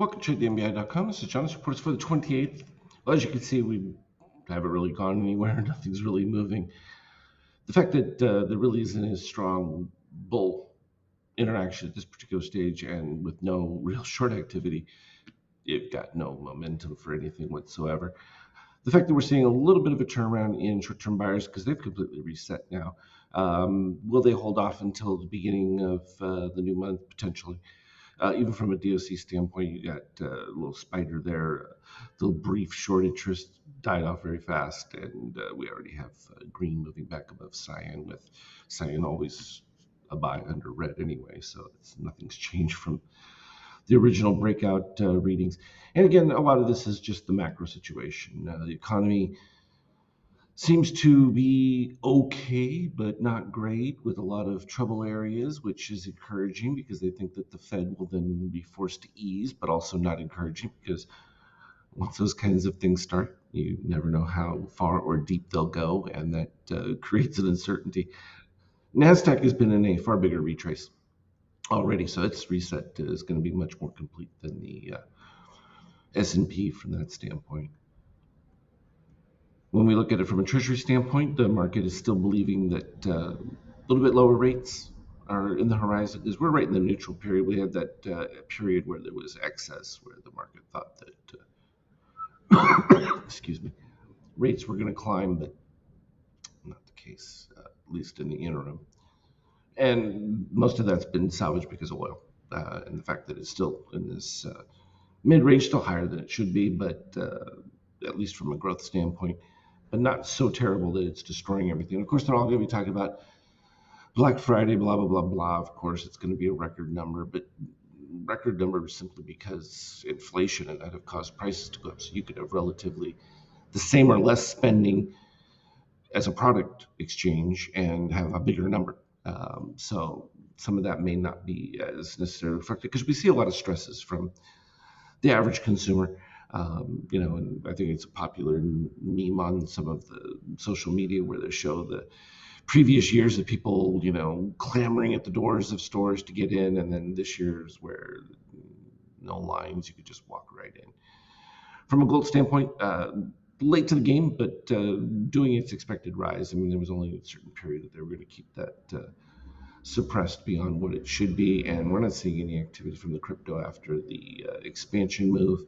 Welcome to TradeTheMBI.com. This is John. This report is for the 28th. Well, as you can see, we haven't really gone anywhere. Nothing's really moving. The fact that there really isn't a strong bull interaction at this particular stage and with no real short activity, you've got no momentum for anything whatsoever. The fact that we're seeing a little bit of a turnaround in short-term buyers because they've completely reset now. Will they hold off until the beginning of the new month? Potentially. Even from a DOC standpoint, you got a little spider there. The brief short interest died off very fast, and we already have green moving back above cyan, with cyan always a buy under red anyway, so nothing's changed from the original breakout readings. And again, a lot of this is just the macro situation. The economy seems to be okay, but not great, with a lot of trouble areas, which is encouraging because they think that the Fed will then be forced to ease, but also not encouraging because once those kinds of things start, you never know how far or deep they'll go, and that creates an uncertainty. NASDAQ has been in a far bigger retrace already, so its reset is going to be much more complete than the S&P from that standpoint. When we look at it from a treasury standpoint, the market is still believing that a little bit lower rates are in the horizon, because we're right in the neutral period. We had that period where there was excess, where the market thought that excuse me, rates were going to climb, but not the case, at least in the interim. And most of that's been salvaged because of oil, and the fact that it's still in this mid-range, still higher than it should be, but at least from a growth standpoint, but not so terrible that it's destroying everything. Of course, they're all going to be talking about Black Friday, blah, blah, blah, blah. Of course, it's going to be a record number, but record number simply because inflation and that have caused prices to go up. So you could have relatively the same or less spending as a product exchange and have a bigger number. So some of that may not be as necessarily reflected, because we see a lot of stresses from the average consumer. And I think it's a popular meme on some of the social media where they show the previous years of people, clamoring at the doors of stores to get in, and then this year's where no lines, you could just walk right in. From a gold standpoint, late to the game, but doing its expected rise. I mean, there was only a certain period that they were going to keep that suppressed beyond what it should be, and we're not seeing any activity from the crypto after the expansion move.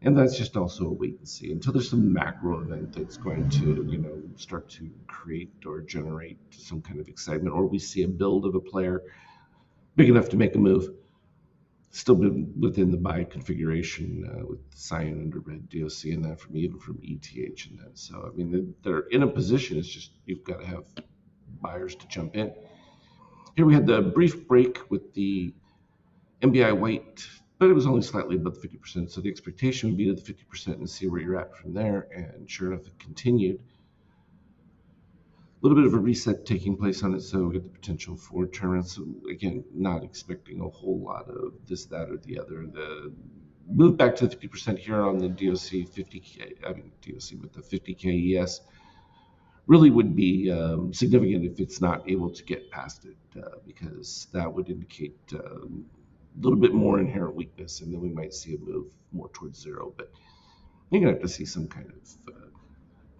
And that's just also a wait and see until there's some macro event that's going to, start to create or generate some kind of excitement, or we see a build of a player big enough to make a move. Still been within the buy configuration with cyan under red, DOC, and that even from ETH and that. So, I mean, they're in a position. It's just you've got to have buyers to jump in. Here we had the brief break with the MBI white, but it was only slightly above the 50%. So the expectation would be to the 50% and see where you're at from there. And sure enough, it continued. A little bit of a reset taking place on it, so we get the potential for turnaround. So again, not expecting a whole lot of this, that, or the other. The move back to the 50% here on the DOC 50K, DOC with the 50K ES really would be significant if it's not able to get past it, because that would indicate a little bit more inherent weakness, and then we might see a move more towards zero. But you're going to have to see some kind of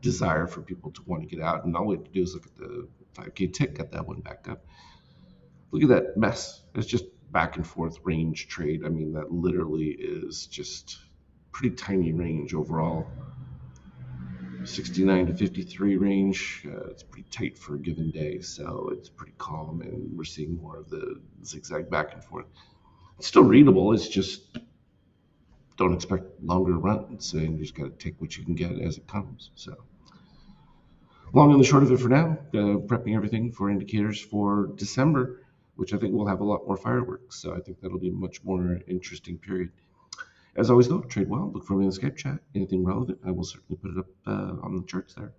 desire for people to want to get out, and all we have to do is look at the 5K tick, got that one back up. Look at that mess. It's just back and forth range trade. I mean, that literally is just pretty tiny range overall. 69 to 53 range. It's pretty tight for a given day, so it's pretty calm, and we're seeing more of the zigzag back and forth. It's still readable. It's just don't expect longer runs, and you just got to take what you can get as it comes. So, long and the short of it for now, prepping everything for indicators for December, which I think will have a lot more fireworks. So I think that'll be a much more interesting period. As always, though, trade well. Look for me in the Skype chat. Anything relevant, I will certainly put it up on the charts there.